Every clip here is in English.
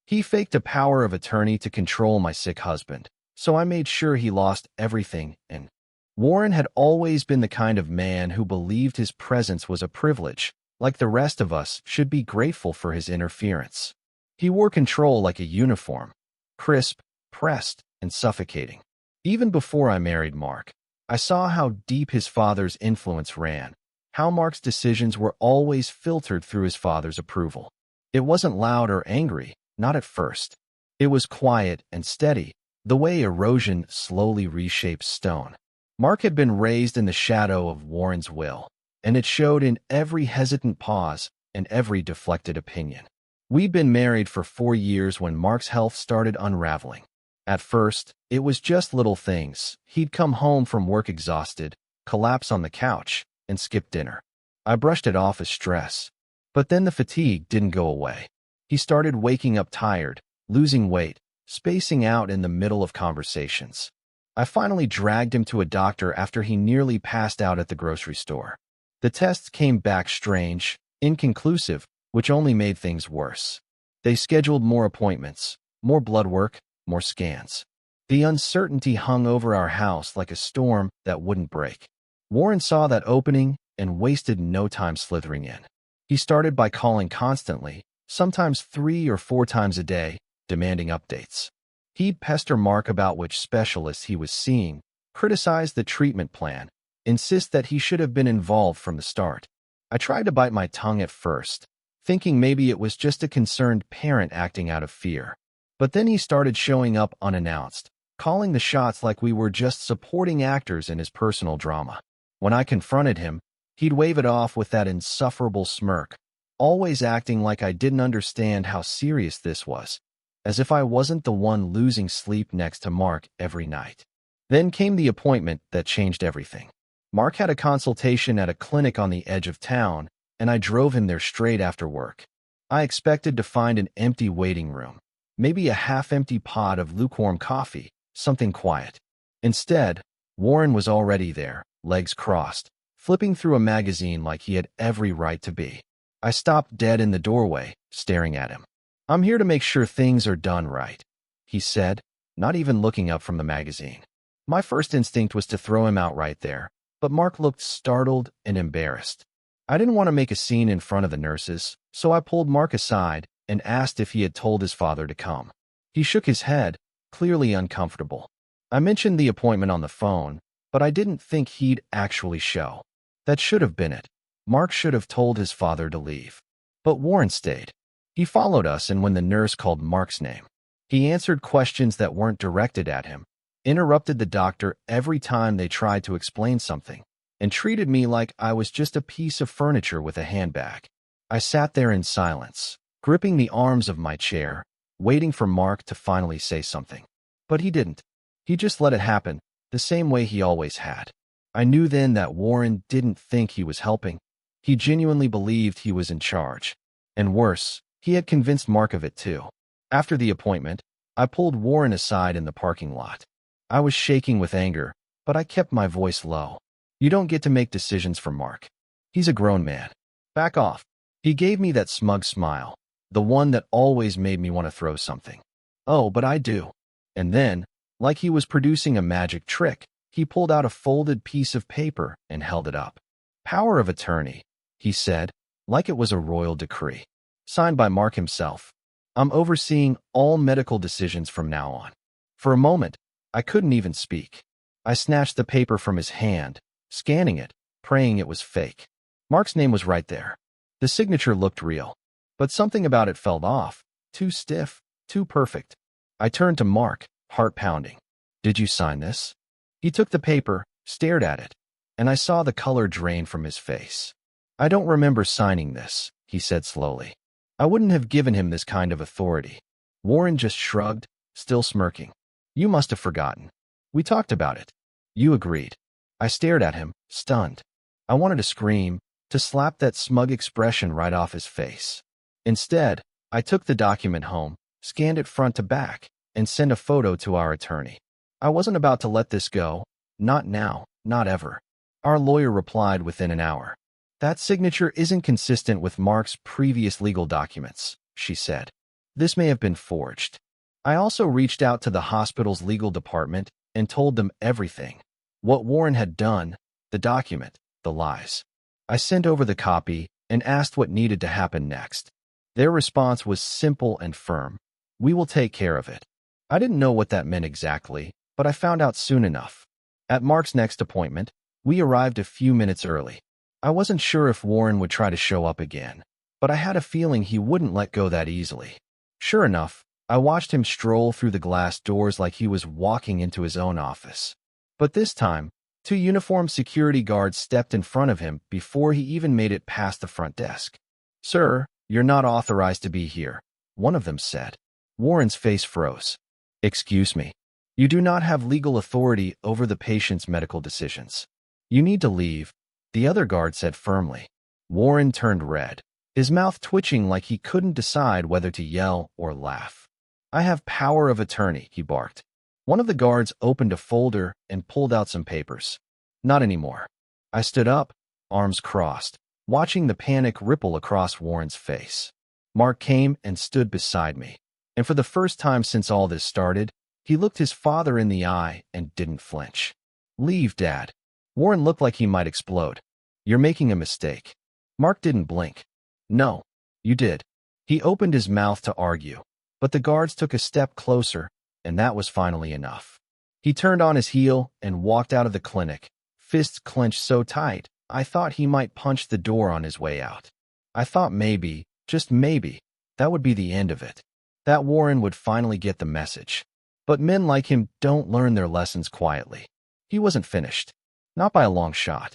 He faked a power of attorney to control my sick husband, so I made sure he lost everything, and Warren had always been the kind of man who believed his presence was a privilege, like the rest of us should be grateful for his interference. He wore control like a uniform, crisp, pressed, and suffocating. Even before I married Mark, I saw how deep his father's influence ran, how Mark's decisions were always filtered through his father's approval. It wasn't loud or angry, not at first. It was quiet and steady, the way erosion slowly reshapes stone. Mark had been raised in the shadow of Warren's will, and it showed in every hesitant pause and every deflected opinion. We'd been married for 4 years when Mark's health started unraveling. At first, it was just little things. He'd come home from work exhausted, collapse on the couch, and skip dinner. I brushed it off as stress. But then the fatigue didn't go away. He started waking up tired, losing weight, spacing out in the middle of conversations. I finally dragged him to a doctor after he nearly passed out at the grocery store. The tests came back strange, inconclusive, which only made things worse. They scheduled more appointments, more blood work, more scans. The uncertainty hung over our house like a storm that wouldn't break. Warren saw that opening and wasted no time slithering in. He started by calling constantly, sometimes 3 or 4 times a day, demanding updates. He'd pester Mark about which specialist he was seeing, criticize the treatment plan, insist that he should have been involved from the start. I tried to bite my tongue at first, thinking maybe it was just a concerned parent acting out of fear. But then he started showing up unannounced, calling the shots like we were just supporting actors in his personal drama. When I confronted him, he'd wave it off with that insufferable smirk, always acting like I didn't understand how serious this was, as if I wasn't the one losing sleep next to Mark every night. Then came the appointment that changed everything. Mark had a consultation at a clinic on the edge of town, and I drove him there straight after work. I expected to find an empty waiting room, maybe a half-empty pot of lukewarm coffee, something quiet. Instead, Warren was already there, legs crossed, flipping through a magazine like he had every right to be. I stopped dead in the doorway, staring at him. "I'm here to make sure things are done right," he said, not even looking up from the magazine. My first instinct was to throw him out right there, but Mark looked startled and embarrassed. I didn't want to make a scene in front of the nurses, so I pulled Mark aside and asked if he had told his father to come. He shook his head, clearly uncomfortable. I mentioned the appointment on the phone, but I didn't think he'd actually show. That should have been it. Mark should have told his father to leave. But Warren stayed. He followed us, and when the nurse called Mark's name, he answered questions that weren't directed at him, interrupted the doctor every time they tried to explain something, and treated me like I was just a piece of furniture with a handbag. I sat there in silence, gripping the arms of my chair, waiting for Mark to finally say something. But he didn't. He just let it happen, the same way he always had. I knew then that Warren didn't think he was helping. He genuinely believed he was in charge. And worse, he had convinced Mark of it too. After the appointment, I pulled Warren aside in the parking lot. I was shaking with anger, but I kept my voice low. "You don't get to make decisions for Mark. He's a grown man. Back off." He gave me that smug smile, the one that always made me want to throw something. "Oh, but I do." And then, like he was producing a magic trick, he pulled out a folded piece of paper and held it up. "Power of attorney," he said, like it was a royal decree. "Signed by Mark himself. I'm overseeing all medical decisions from now on." For a moment, I couldn't even speak. I snatched the paper from his hand, scanning it, praying it was fake. Mark's name was right there. The signature looked real, but something about it felt off, too stiff, too perfect. I turned to Mark, heart pounding. "Did you sign this?" He took the paper, stared at it, and I saw the color drain from his face. "I don't remember signing this," he said slowly. I wouldn't have given him this kind of authority. Warren just shrugged, still smirking. "You must have forgotten. We talked about it. You agreed." I stared at him, stunned. I wanted to scream, to slap that smug expression right off his face. Instead, I took the document home, scanned it front to back, and sent a photo to our attorney. I wasn't about to let this go. Not now, not ever. Our lawyer replied within an hour. "That signature isn't consistent with Mark's previous legal documents," she said. This may have been forged. I also reached out to the hospital's legal department and told them everything. What Warren had done, the document, the lies. I sent over the copy and asked what needed to happen next. Their response was simple and firm. We will take care of it. I didn't know what that meant exactly, but I found out soon enough. At Mark's next appointment, we arrived a few minutes early. I wasn't sure if Warren would try to show up again, but I had a feeling he wouldn't let go that easily. Sure enough, I watched him stroll through the glass doors like he was walking into his own office. But this time, 2 uniformed security guards stepped in front of him before he even made it past the front desk. "Sir, you're not authorized to be here," one of them said. Warren's face froze. "Excuse me. You do not have legal authority over the patient's medical decisions. You need to leave," the other guard said firmly. Warren turned red, his mouth twitching like he couldn't decide whether to yell or laugh. "I have power of attorney," he barked. One of the guards opened a folder and pulled out some papers. "Not anymore." I stood up, arms crossed, watching the panic ripple across Warren's face. Mark came and stood beside me, and for the first time since all this started, he looked his father in the eye and didn't flinch. "Leave, Dad." Warren looked like he might explode. "You're making a mistake." Mark didn't blink. "No, you did." He opened his mouth to argue, but the guards took a step closer, and that was finally enough. He turned on his heel and walked out of the clinic, fists clenched so tight, I thought he might punch the door on his way out. I thought maybe, just maybe, that would be the end of it. That Warren would finally get the message. But men like him don't learn their lessons quietly. He wasn't finished. Not by a long shot.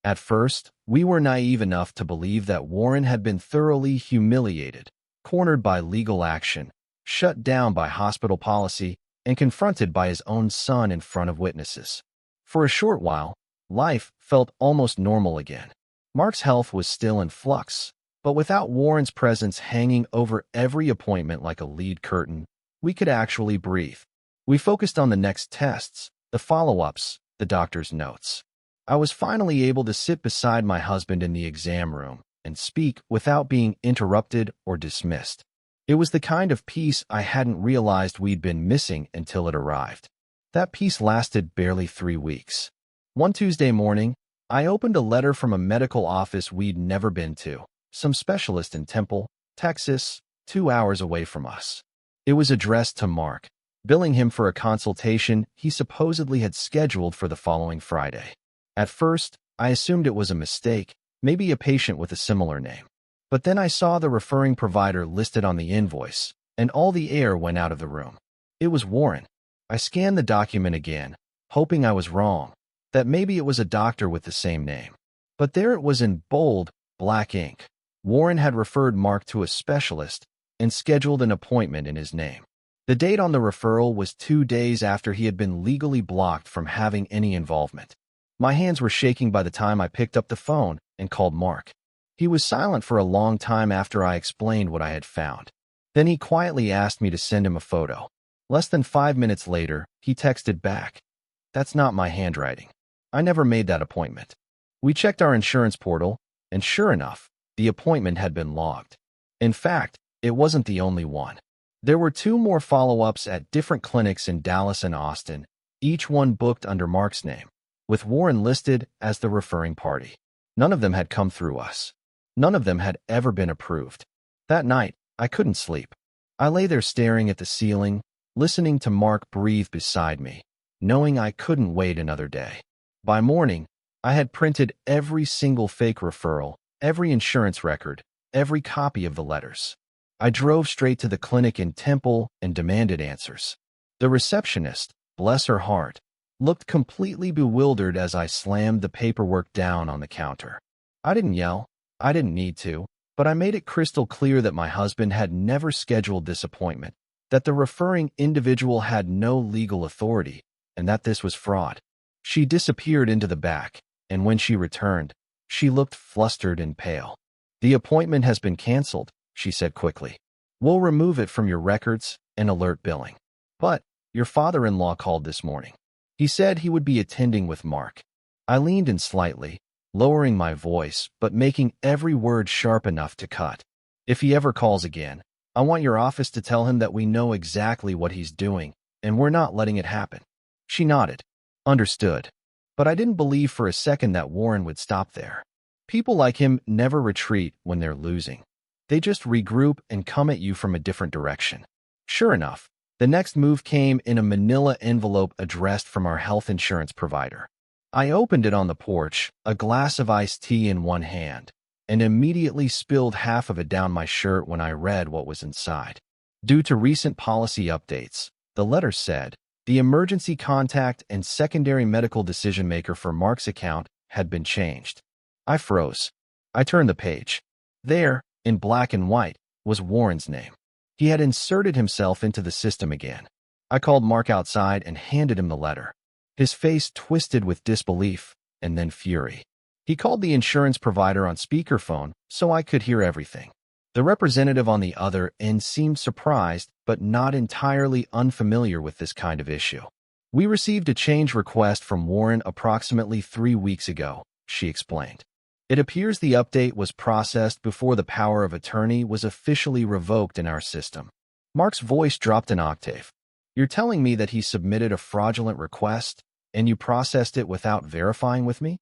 At first, we were naive enough to believe that Warren had been thoroughly humiliated, cornered by legal action, shut down by hospital policy, and confronted by his own son in front of witnesses. For a short while, life felt almost normal again. Mark's health was still in flux, but without Warren's presence hanging over every appointment like a lead curtain, we could actually breathe. We focused on the next tests, the follow-ups, the doctor's notes. I was finally able to sit beside my husband in the exam room and speak without being interrupted or dismissed. It was the kind of peace I hadn't realized we'd been missing until it arrived. That peace lasted barely 3 weeks. One Tuesday morning, I opened a letter from a medical office we'd never been to, some specialist in Temple, Texas, 2 hours away from us. It was addressed to Mark, billing him for a consultation he supposedly had scheduled for the following Friday. At first, I assumed it was a mistake, maybe a patient with a similar name. But then I saw the referring provider listed on the invoice, and all the air went out of the room. It was Warren. I scanned the document again, hoping I was wrong, that maybe it was a doctor with the same name. But there it was in bold, black ink. Warren had referred Mark to a specialist and scheduled an appointment in his name. The date on the referral was 2 days after he had been legally blocked from having any involvement. My hands were shaking by the time I picked up the phone and called Mark. He was silent for a long time after I explained what I had found. Then he quietly asked me to send him a photo. Less than 5 minutes later, he texted back, "That's not my handwriting. I never made that appointment." We checked our insurance portal, and sure enough, the appointment had been logged. In fact, it wasn't the only one. There were 2 more follow-ups at different clinics in Dallas and Austin, each one booked under Mark's name, with Warren listed as the referring party. None of them had come through us. None of them had ever been approved. That night, I couldn't sleep. I lay there staring at the ceiling, listening to Mark breathe beside me, knowing I couldn't wait another day. By morning, I had printed every single fake referral, every insurance record, every copy of the letters. I drove straight to the clinic in Temple and demanded answers. The receptionist, bless her heart, looked completely bewildered as I slammed the paperwork down on the counter. I didn't yell. I didn't need to, but I made it crystal clear that my husband had never scheduled this appointment, that the referring individual had no legal authority, and that this was fraud. She disappeared into the back, and when she returned, she looked flustered and pale. "The appointment has been canceled," she said quickly. "We'll remove it from your records and alert billing." "But your father-in-law called this morning. He said he would be attending with Mark." I leaned in slightly, lowering my voice, but making every word sharp enough to cut. "If he ever calls again, I want your office to tell him that we know exactly what he's doing, and we're not letting it happen." She nodded. Understood. But I didn't believe for a second that Warren would stop there. People like him never retreat when they're losing. They just regroup and come at you from a different direction. Sure enough, the next move came in a manila envelope addressed from our health insurance provider. I opened it on the porch, a glass of iced tea in one hand, and immediately spilled half of it down my shirt when I read what was inside. Due to recent policy updates, the letter said, the emergency contact and secondary medical decision-maker for Mark's account had been changed. I froze. I turned the page. There, in black and white, was Warren's name. He had inserted himself into the system again. I called Mark outside and handed him the letter. His face twisted with disbelief and then fury. He called the insurance provider on speakerphone so I could hear everything. The representative on the other end seemed surprised but not entirely unfamiliar with this kind of issue. "We received a change request from Warren approximately 3 weeks ago," she explained. "It appears the update was processed before the power of attorney was officially revoked in our system." Mark's voice dropped an octave. "You're telling me that he submitted a fraudulent request and you processed it without verifying with me?"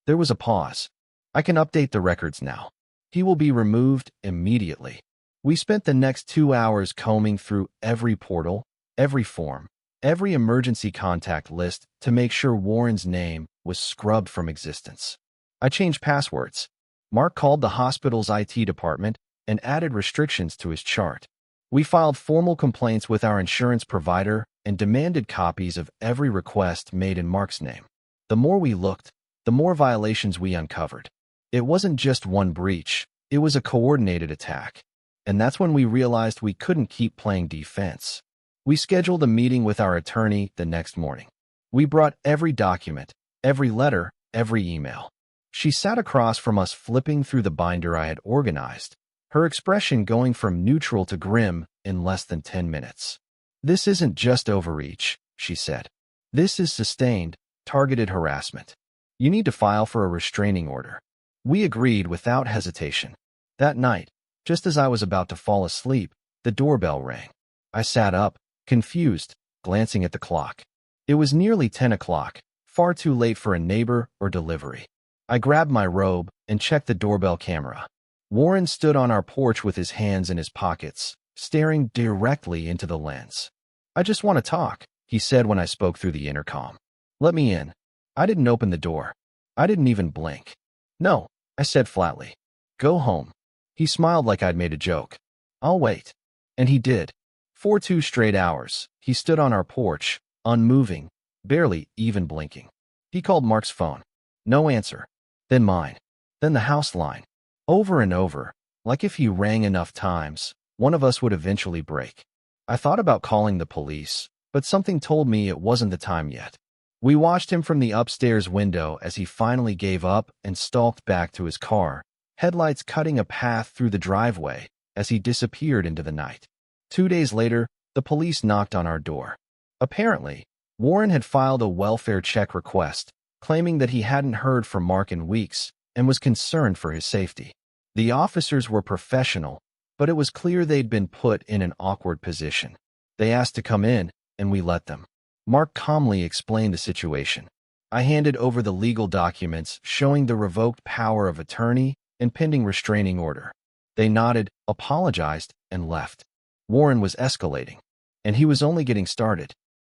There was a pause. "I can update the records now. He will be removed immediately." We spent the next 2 hours combing through every portal, every form, every emergency contact list to make sure Warren's name was scrubbed from existence. I changed passwords. Mark called the hospital's IT department and added restrictions to his chart. We filed formal complaints with our insurance provider and demanded copies of every request made in Mark's name. The more we looked, the more violations we uncovered. It wasn't just one breach, it was a coordinated attack. And that's when we realized we couldn't keep playing defense. We scheduled a meeting with our attorney the next morning. We brought every document, every letter, every email. She sat across from us flipping through the binder I had organized, her expression going from neutral to grim in less than 10 minutes. "This isn't just overreach," she said. "This is sustained, targeted harassment. You need to file for a restraining order." We agreed without hesitation. That night, just as I was about to fall asleep, the doorbell rang. I sat up, confused, glancing at the clock. It was nearly 10 o'clock, far too late for a neighbor or delivery. I grabbed my robe and checked the doorbell camera. Warren stood on our porch with his hands in his pockets, staring directly into the lens. "I just want to talk," he said when I spoke through the intercom. "Let me in." I didn't open the door. I didn't even blink. "No," I said flatly. "Go home." He smiled like I'd made a joke. "I'll wait." And he did. For 2 straight hours, he stood on our porch, unmoving, barely even blinking. He called Mark's phone. No answer. Then mine. Then the house line. Over and over, like if he rang enough times, one of us would eventually break. I thought about calling the police, but something told me it wasn't the time yet. We watched him from the upstairs window as he finally gave up and stalked back to his car, headlights cutting a path through the driveway as he disappeared into the night. 2 days later, the police knocked on our door. Apparently, Warren had filed a welfare check request, claiming that he hadn't heard from Mark in weeks and was concerned for his safety. The officers were professional, but it was clear they'd been put in an awkward position. They asked to come in, and we let them. Mark calmly explained the situation. I handed over the legal documents showing the revoked power of attorney and pending restraining order. They nodded, apologized, and left. Warren was escalating, and he was only getting started.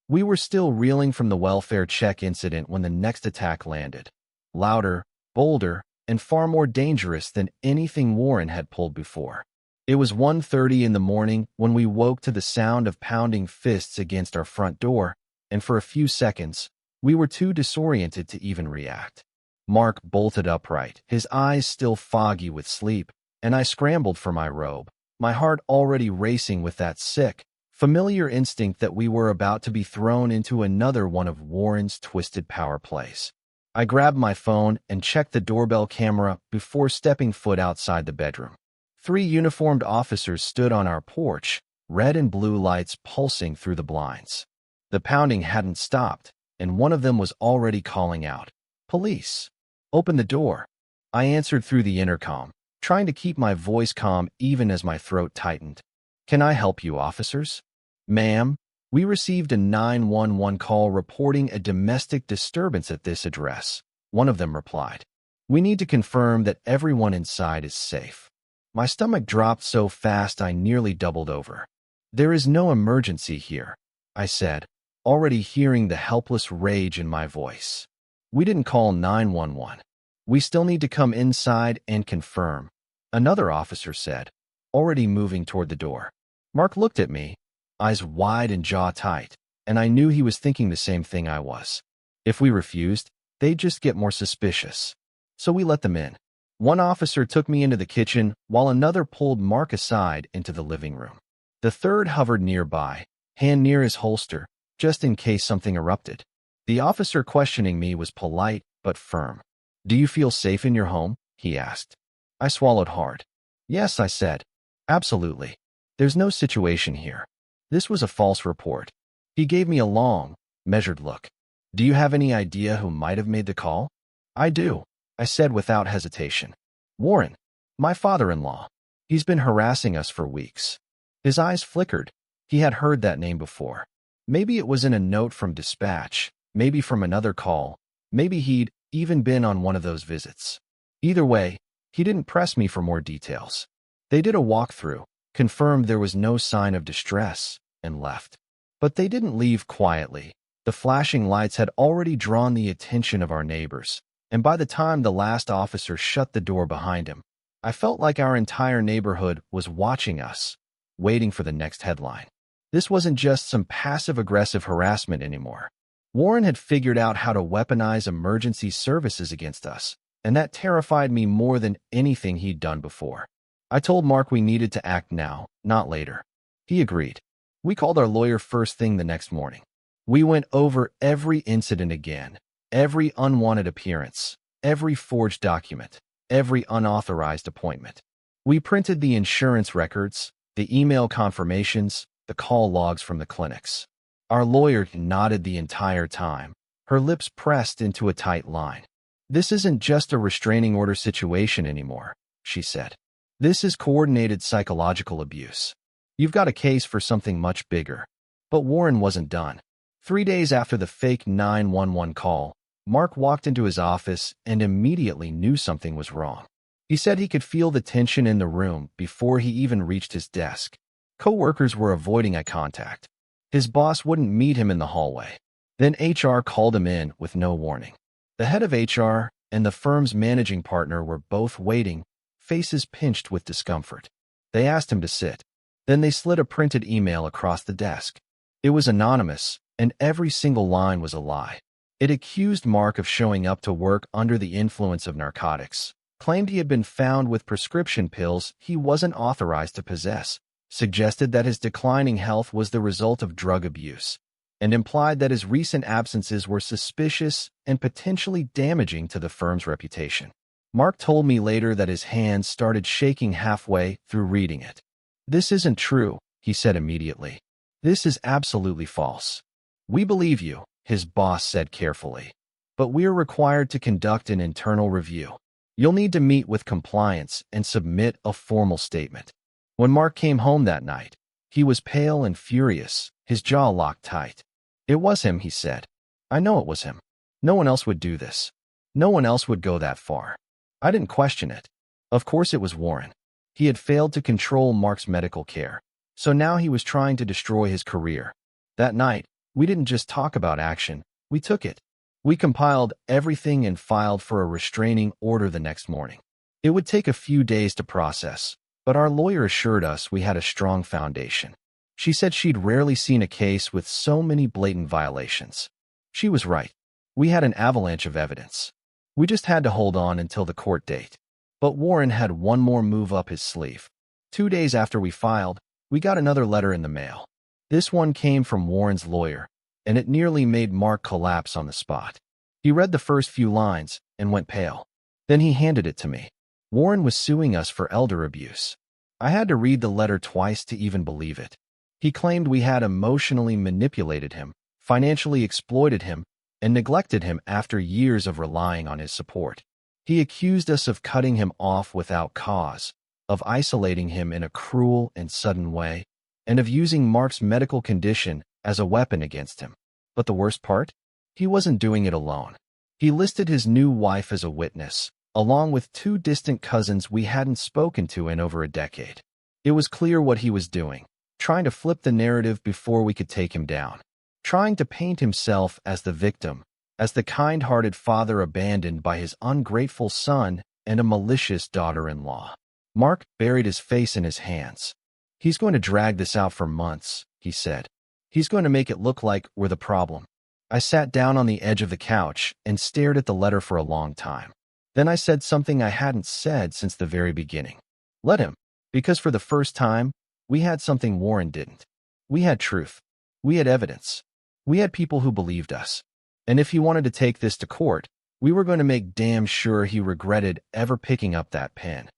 We were still reeling from the welfare check incident when the next attack landed. Louder, bolder, and far more dangerous than anything Warren had pulled before. It was 1:30 in the morning when we woke to the sound of pounding fists against our front door, and for a few seconds, we were too disoriented to even react. Mark bolted upright, his eyes still foggy with sleep, and I scrambled for my robe, my heart already racing with that sick, familiar instinct that we were about to be thrown into another one of Warren's twisted power plays. I grabbed my phone and checked the doorbell camera before stepping foot outside the bedroom. 3 uniformed officers stood on our porch, red and blue lights pulsing through the blinds. The pounding hadn't stopped, and one of them was already calling out, "Police! Open the door!" I answered through the intercom, trying to keep my voice calm even as my throat tightened. "Can I help you, officers?" "Ma'am, we received a 911 call reporting a domestic disturbance at this address," one of them replied. "We need to confirm that everyone inside is safe." My stomach dropped so fast I nearly doubled over. "There is no emergency here," I said, already hearing the helpless rage in my voice. "We didn't call 911. We still need to come inside and confirm," another officer said, already moving toward the door. Mark looked at me, eyes wide and jaw tight, and I knew he was thinking the same thing I was. If we refused, they'd just get more suspicious. So we let them in. One officer took me into the kitchen while another pulled Mark aside into the living room. The third hovered nearby, hand near his holster, just in case something erupted. The officer questioning me was polite but firm. "Do you feel safe in your home?" he asked. I swallowed hard. "Yes," I said. "Absolutely. There's no situation here. This was a false report." He gave me a long, measured look. "Do you have any idea who might have made the call?" "I do," I said without hesitation. "Warren, my father-in-law. He's been harassing us for weeks." His eyes flickered. He had heard that name before. Maybe it was in a note from dispatch, maybe from another call, maybe he'd even been on one of those visits. Either way, he didn't press me for more details. They did a walkthrough, confirmed there was no sign of distress, and left. But they didn't leave quietly. The flashing lights had already drawn the attention of our neighbors, and by the time the last officer shut the door behind him, I felt like our entire neighborhood was watching us, waiting for the next headline. This wasn't just some passive-aggressive harassment anymore. Warren had figured out how to weaponize emergency services against us, and that terrified me more than anything he'd done before. I told Mark we needed to act now, not later. He agreed. We called our lawyer first thing the next morning. We went over every incident again, every unwanted appearance, every forged document, every unauthorized appointment. We printed the insurance records, the email confirmations, the call logs from the clinics. Our lawyer nodded the entire time, her lips pressed into a tight line. "This isn't just a restraining order situation anymore," she said. "This is coordinated psychological abuse. You've got a case for something much bigger." But Warren wasn't done. 3 days after the fake 911 call, Mark walked into his office and immediately knew something was wrong. He said he could feel the tension in the room before he even reached his desk. Coworkers were avoiding eye contact. His boss wouldn't meet him in the hallway. Then HR called him in with no warning. The head of HR and the firm's managing partner were both waiting, faces pinched with discomfort. They asked him to sit. Then they slid a printed email across the desk. It was anonymous, and every single line was a lie. It accused Mark of showing up to work under the influence of narcotics, claimed he had been found with prescription pills he wasn't authorized to possess, suggested that his declining health was the result of drug abuse, and implied that his recent absences were suspicious and potentially damaging to the firm's reputation. Mark told me later that his hands started shaking halfway through reading it. "This isn't true," he said immediately. "This is absolutely false." "We believe you," his boss said carefully, "but we're required to conduct an internal review. You'll need to meet with compliance and submit a formal statement." When Mark came home that night, he was pale and furious, his jaw locked tight. "It was him," he said. "I know it was him. No one else would do this. No one else would go that far." I didn't question it. Of course it was Warren. He had failed to control Mark's medical care, so now he was trying to destroy his career. That night, we didn't just talk about action, we took it. We compiled everything and filed for a restraining order the next morning. It would take a few days to process, but our lawyer assured us we had a strong foundation. She said she'd rarely seen a case with so many blatant violations. She was right. We had an avalanche of evidence. We just had to hold on until the court date. But Warren had one more move up his sleeve. 2 days after we filed, we got another letter in the mail. This one came from Warren's lawyer, and it nearly made Mark collapse on the spot. He read the first few lines and went pale. Then he handed it to me. Warren was suing us for elder abuse. I had to read the letter twice to even believe it. He claimed we had emotionally manipulated him, financially exploited him, and neglected him after years of relying on his support. He accused us of cutting him off without cause, of isolating him in a cruel and sudden way, and of using Mark's medical condition as a weapon against him. But the worst part? He wasn't doing it alone. He listed his new wife as a witness, along with 2 distant cousins we hadn't spoken to in over a decade. It was clear what he was doing, trying to flip the narrative before we could take him down, trying to paint himself as the victim, as the kind-hearted father abandoned by his ungrateful son and a malicious daughter-in-law. Mark buried his face in his hands. "He's going to drag this out for months," he said. "He's going to make it look like we're the problem." I sat down on the edge of the couch and stared at the letter for a long time. Then I said something I hadn't said since the very beginning. Let him. Because for the first time, we had something Warren didn't. We had truth. We had evidence. We had people who believed us. And if he wanted to take this to court, we were going to make damn sure he regretted ever picking up that pen.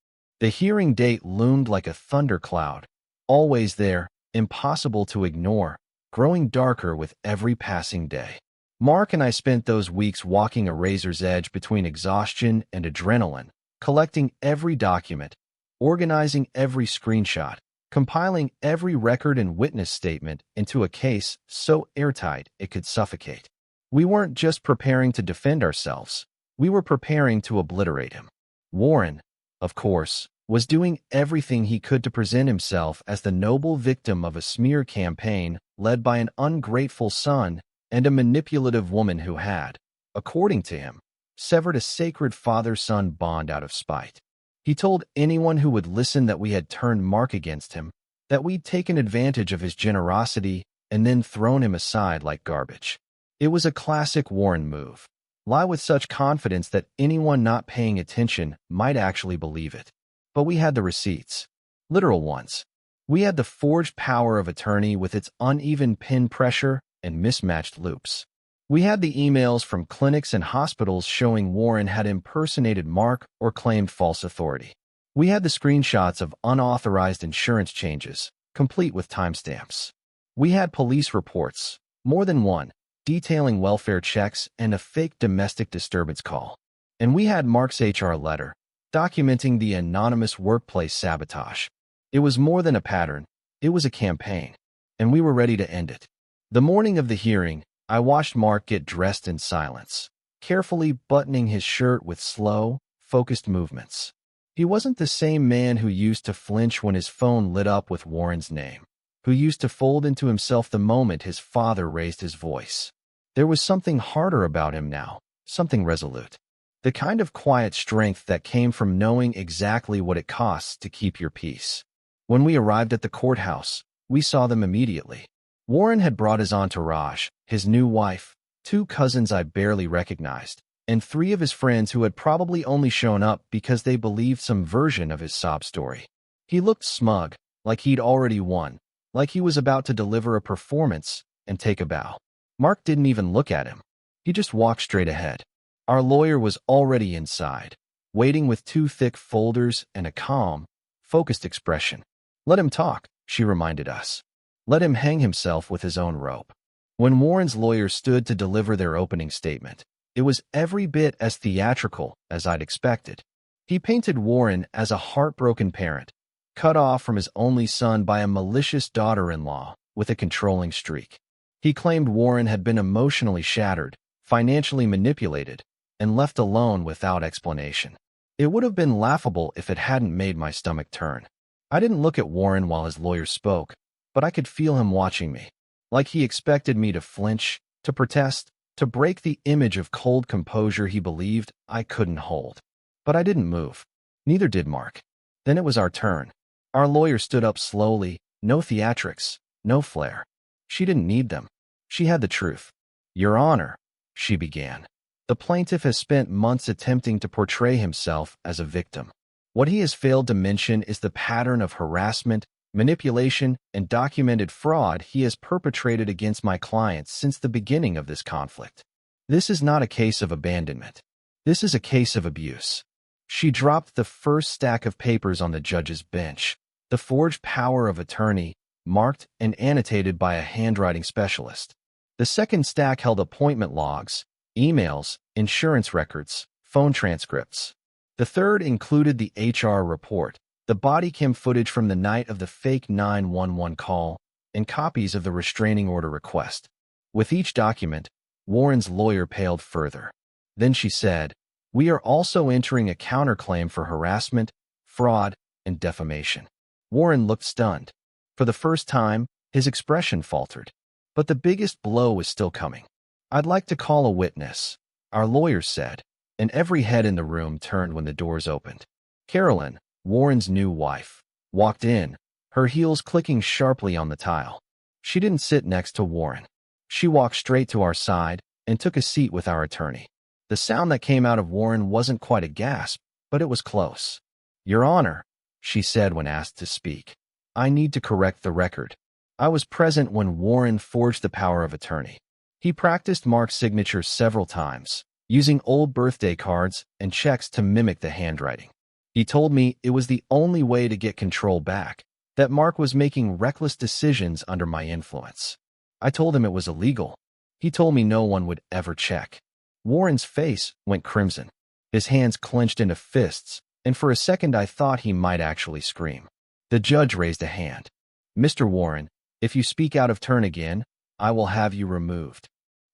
The hearing date loomed like a thundercloud, always there, impossible to ignore, growing darker with every passing day. Mark and I spent those weeks walking a razor's edge between exhaustion and adrenaline, collecting every document, organizing every screenshot, compiling every record and witness statement into a case so airtight it could suffocate. We weren't just preparing to defend ourselves. We were preparing to obliterate him. Warren, of course, was doing everything he could to present himself as the noble victim of a smear campaign led by an ungrateful son and a manipulative woman who had, according to him, severed a sacred father-son bond out of spite. He told anyone who would listen that we had turned Mark against him, that we'd taken advantage of his generosity and then thrown him aside like garbage. It was a classic Warren move. Lie with such confidence that anyone not paying attention might actually believe it. But we had the receipts. Literal ones. We had the forged power of attorney with its uneven pin pressure and mismatched loops. We had the emails from clinics and hospitals showing Warren had impersonated Mark or claimed false authority. We had the screenshots of unauthorized insurance changes, complete with timestamps. We had police reports, more than one, detailing welfare checks and a fake domestic disturbance call. And we had Mark's HR letter, documenting the anonymous workplace sabotage. It was more than a pattern, it was a campaign, and we were ready to end it. The morning of the hearing, I watched Mark get dressed in silence, carefully buttoning his shirt with slow, focused movements. He wasn't the same man who used to flinch when his phone lit up with Warren's name, who used to fold into himself the moment his father raised his voice. There was something harder about him now, something resolute. The kind of quiet strength that came from knowing exactly what it costs to keep your peace. When we arrived at the courthouse, we saw them immediately. Warren had brought his entourage, his new wife, 2 cousins I barely recognized, and 3 of his friends who had probably only shown up because they believed some version of his sob story. He looked smug, like he'd already won, like he was about to deliver a performance and take a bow. Mark didn't even look at him. He just walked straight ahead. Our lawyer was already inside, waiting with 2 thick folders and a calm, focused expression. "Let him talk," she reminded us. Let him hang himself with his own rope. When Warren's lawyer stood to deliver their opening statement, it was every bit as theatrical as I'd expected. He painted Warren as a heartbroken parent, cut off from his only son by a malicious daughter-in-law with a controlling streak. He claimed Warren had been emotionally shattered, financially manipulated, and left alone without explanation. It would have been laughable if it hadn't made my stomach turn. I didn't look at Warren while his lawyer spoke, but I could feel him watching me, like he expected me to flinch, to protest, to break the image of cold composure he believed I couldn't hold. But I didn't move. Neither did Mark. Then it was our turn. Our lawyer stood up slowly, no theatrics, no flair. She didn't need them. She had the truth. "Your Honor," she began. "The plaintiff has spent months attempting to portray himself as a victim. What he has failed to mention is the pattern of harassment, manipulation, and documented fraud he has perpetrated against my clients since the beginning of this conflict. This is not a case of abandonment. This is a case of abuse." She dropped the first stack of papers on the judge's bench, the forged power of attorney, marked and annotated by a handwriting specialist. The second stack held appointment logs, emails, insurance records, phone transcripts. The third included the HR report, the body cam footage from the night of the fake 911 call, and copies of the restraining order request. With each document, Warren's lawyer paled further. Then she said, "We are also entering a counterclaim for harassment, fraud, and defamation." Warren looked stunned. For the first time, his expression faltered. But the biggest blow was still coming. "I'd like to call a witness," our lawyer said, and every head in the room turned when the doors opened. Carolyn, Warren's new wife, walked in, her heels clicking sharply on the tile. She didn't sit next to Warren. She walked straight to our side and took a seat with our attorney. The sound that came out of Warren wasn't quite a gasp, but it was close. "Your Honor," she said when asked to speak, "I need to correct the record. I was present when Warren forged the power of attorney. He practiced Mark's signature several times, using old birthday cards and checks to mimic the handwriting. He told me it was the only way to get control back, that Mark was making reckless decisions under my influence. I told him it was illegal. He told me no one would ever check." Warren's face went crimson. His hands clenched into fists, and for a second I thought he might actually scream. The judge raised a hand. "Mr. Warren, if you speak out of turn again, I will have you removed."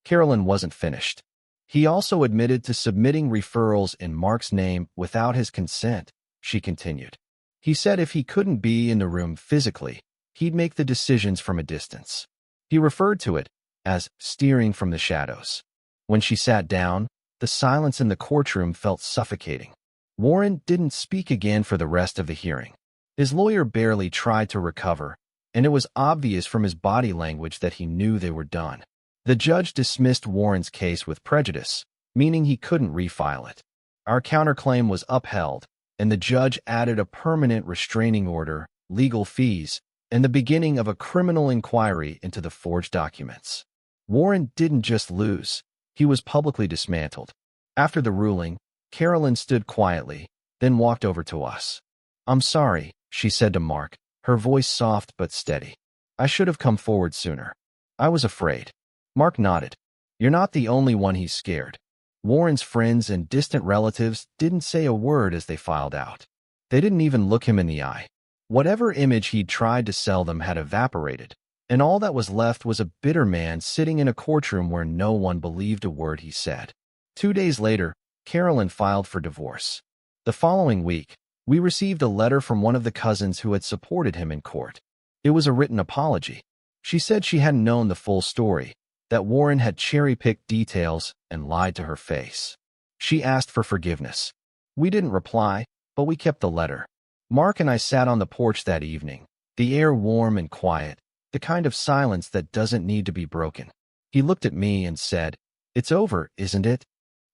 Carolyn wasn't finished. "He also admitted to submitting referrals in Mark's name without his consent," she continued. "He said if he couldn't be in the room physically, he'd make the decisions from a distance. He referred to it as steering from the shadows." When she sat down, the silence in the courtroom felt suffocating. Warren didn't speak again for the rest of the hearing. His lawyer barely tried to recover, and it was obvious from his body language that he knew they were done. The judge dismissed Warren's case with prejudice, meaning he couldn't refile it. Our counterclaim was upheld, and the judge added a permanent restraining order, legal fees, and the beginning of a criminal inquiry into the forged documents. Warren didn't just lose. He was publicly dismantled. After the ruling, Carolyn stood quietly, then walked over to us. "I'm sorry," she said to Mark, her voice soft but steady. "I should have come forward sooner. I was afraid." Mark nodded. "You're not the only one he's scared." Warren's friends and distant relatives didn't say a word as they filed out. They didn't even look him in the eye. Whatever image he'd tried to sell them had evaporated, and all that was left was a bitter man sitting in a courtroom where no one believed a word he said. 2 days later, Carolyn filed for divorce. The following week, we received a letter from one of the cousins who had supported him in court. It was a written apology. She said she hadn't known the full story, that Warren had cherry-picked details and lied to her face. She asked for forgiveness. We didn't reply, but we kept the letter. Mark and I sat on the porch that evening, the air warm and quiet, the kind of silence that doesn't need to be broken. He looked at me and said, "It's over, isn't it?"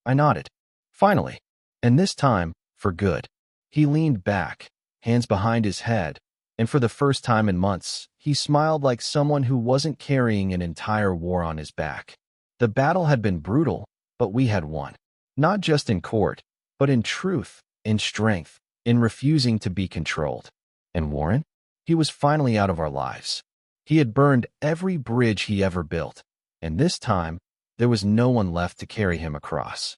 I nodded. "Finally. And this time, for good." He leaned back, hands behind his head, and for the first time in months, he smiled like someone who wasn't carrying an entire war on his back. The battle had been brutal, but we had won. Not just in court, but in truth, in strength, in refusing to be controlled. And Warren? He was finally out of our lives. He had burned every bridge he ever built, and this time, there was no one left to carry him across.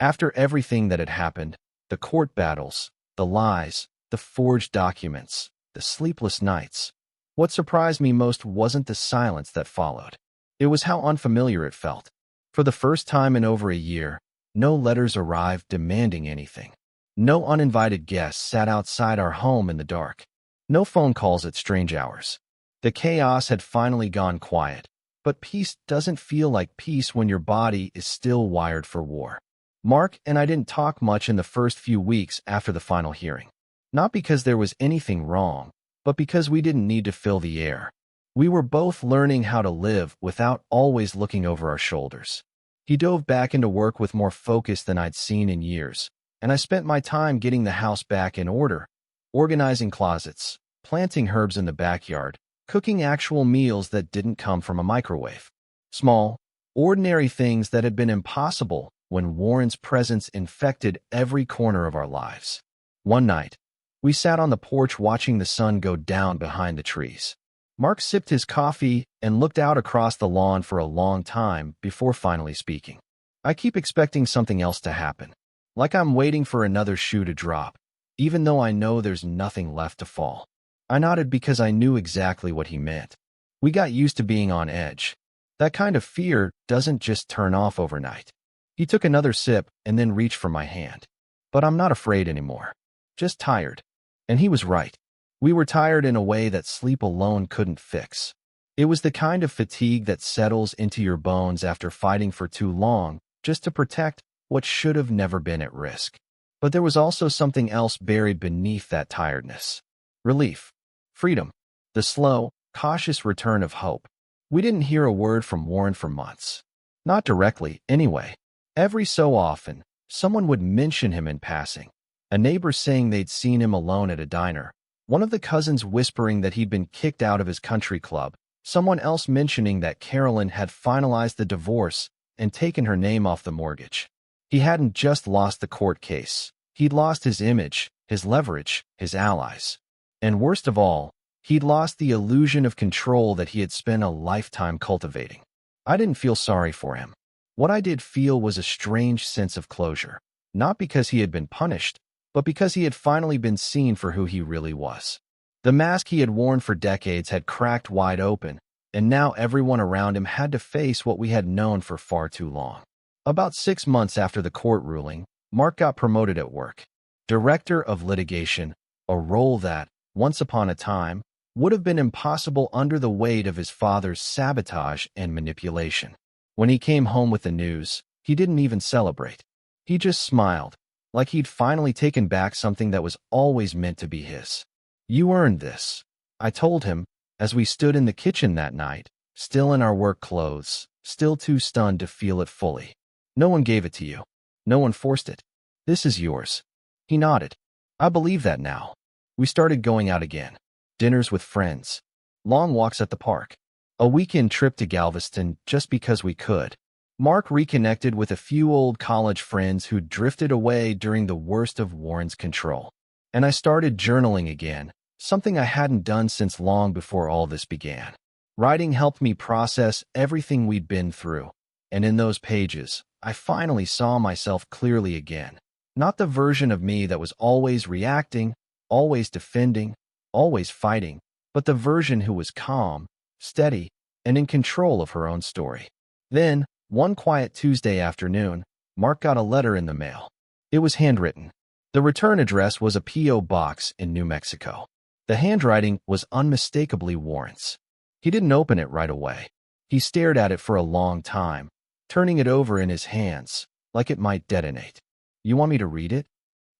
After everything that had happened, the court battles, the lies, the forged documents, the sleepless nights, what surprised me most wasn't the silence that followed. It was how unfamiliar it felt. For the first time in over a year, no letters arrived demanding anything. No uninvited guests sat outside our home in the dark. No phone calls at strange hours. The chaos had finally gone quiet, but peace doesn't feel like peace when your body is still wired for war. Mark and I didn't talk much in the first few weeks after the final hearing. Not because there was anything wrong, but because we didn't need to fill the air. We were both learning how to live without always looking over our shoulders. He dove back into work with more focus than I'd seen in years, and I spent my time getting the house back in order, organizing closets, planting herbs in the backyard, cooking actual meals that didn't come from a microwave. Small, ordinary things that had been impossible when Warren's presence infected every corner of our lives. One night, we sat on the porch watching the sun go down behind the trees. Mark sipped his coffee and looked out across the lawn for a long time before finally speaking. "I keep expecting something else to happen. Like I'm waiting for another shoe to drop. even though I know there's nothing left to fall. I nodded because I knew exactly what he meant. We got used to being on edge. That kind of fear doesn't just turn off overnight. He took another sip and then reached for my hand. But I'm not afraid anymore. Just tired. And he was right. We were tired in a way that sleep alone couldn't fix. It was the kind of fatigue that settles into your bones after fighting for too long, just to protect what should have never been at risk. But there was also something else buried beneath that tiredness. Relief. Freedom. The slow, cautious return of hope. We didn't hear a word from Warren for months. Not directly, anyway. Every so often, someone would mention him in passing. A neighbor saying they'd seen him alone at a diner. One of the cousins whispering that he'd been kicked out of his country club. Someone else mentioning that Carolyn had finalized the divorce and taken her name off the mortgage. He hadn't just lost the court case. He'd lost his image, his leverage, his allies. And worst of all, he'd lost the illusion of control that he had spent a lifetime cultivating. I didn't feel sorry for him. What I did feel was a strange sense of closure. Not because he had been punished, but because he had finally been seen for who he really was. The mask he had worn for decades had cracked wide open, and now everyone around him had to face what we had known for far too long. About 6 months after the court ruling, Mark got promoted at work. Director of Litigation, a role that, once upon a time, would have been impossible under the weight of his father's sabotage and manipulation. When he came home with the news, he didn't even celebrate. He just smiled, like he'd finally taken back something that was always meant to be his. "You earned this," I told him, as we stood in the kitchen that night, still in our work clothes, still too stunned to feel it fully. "No one gave it to you. No one forced it. This is yours." He nodded. I believe that now. We started going out again. Dinners with friends. Long walks at the park. A weekend trip to Galveston just because we could. Mark reconnected with a few old college friends who'd drifted away during the worst of Warren's control. And I started journaling again, something I hadn't done since long before all this began. Writing helped me process everything we'd been through, and in those pages, I finally saw myself clearly again. Not the version of me that was always reacting, always defending, always fighting, but the version who was calm, steady, and in control of her own story. Then, one quiet Tuesday afternoon, Mark got a letter in the mail. It was handwritten. The return address was a P.O. box in New Mexico. The handwriting was unmistakably Warren's. He didn't open it right away. He stared at it for a long time, turning it over in his hands, like it might detonate. "You want me to read it?"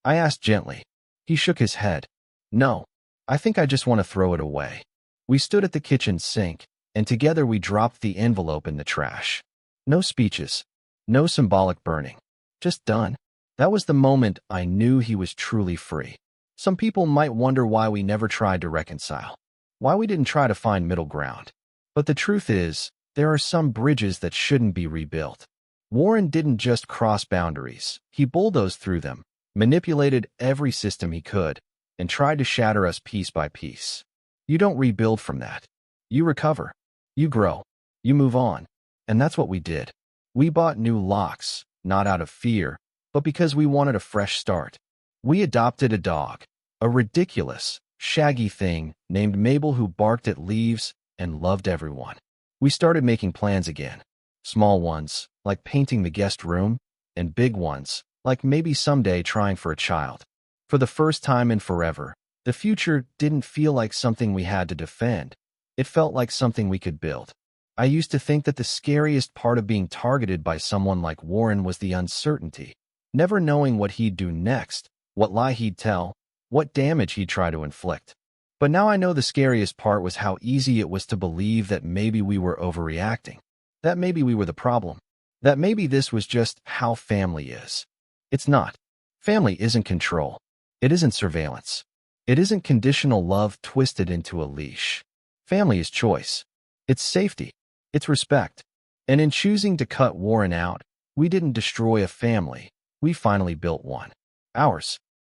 I asked gently. He shook his head. "No, I think I just want to throw it away." We stood at the kitchen sink, and together we dropped the envelope in the trash. No speeches, no symbolic burning. Just done. That was the moment I knew he was truly free. Some people might wonder why we never tried to reconcile, why we didn't try to find middle ground. But the truth is, there are some bridges that shouldn't be rebuilt. Warren didn't just cross boundaries. He bulldozed through them, manipulated every system he could, and tried to shatter us piece by piece. You don't rebuild from that. You recover. You grow. You move on. And that's what we did. We bought new locks, not out of fear, but because we wanted a fresh start. We adopted a dog, a ridiculous, shaggy thing named Mabel who barked at leaves and loved everyone. We started making plans again. Small ones, like painting the guest room, and big ones, like maybe someday trying for a child. For the first time in forever, the future didn't feel like something we had to defend. It felt like something we could build. I used to think that the scariest part of being targeted by someone like Warren was the uncertainty, never knowing what he'd do next, what lie he'd tell, what damage he'd try to inflict. But now I know the scariest part was how easy it was to believe that maybe we were overreacting, that maybe we were the problem, that maybe this was just how family is. It's not. Family isn't control. It isn't surveillance. It isn't conditional love twisted into a leash. Family is choice. It's safety. It's respect. And in choosing to cut Warren out, we didn't destroy a family. We finally built one. Ours.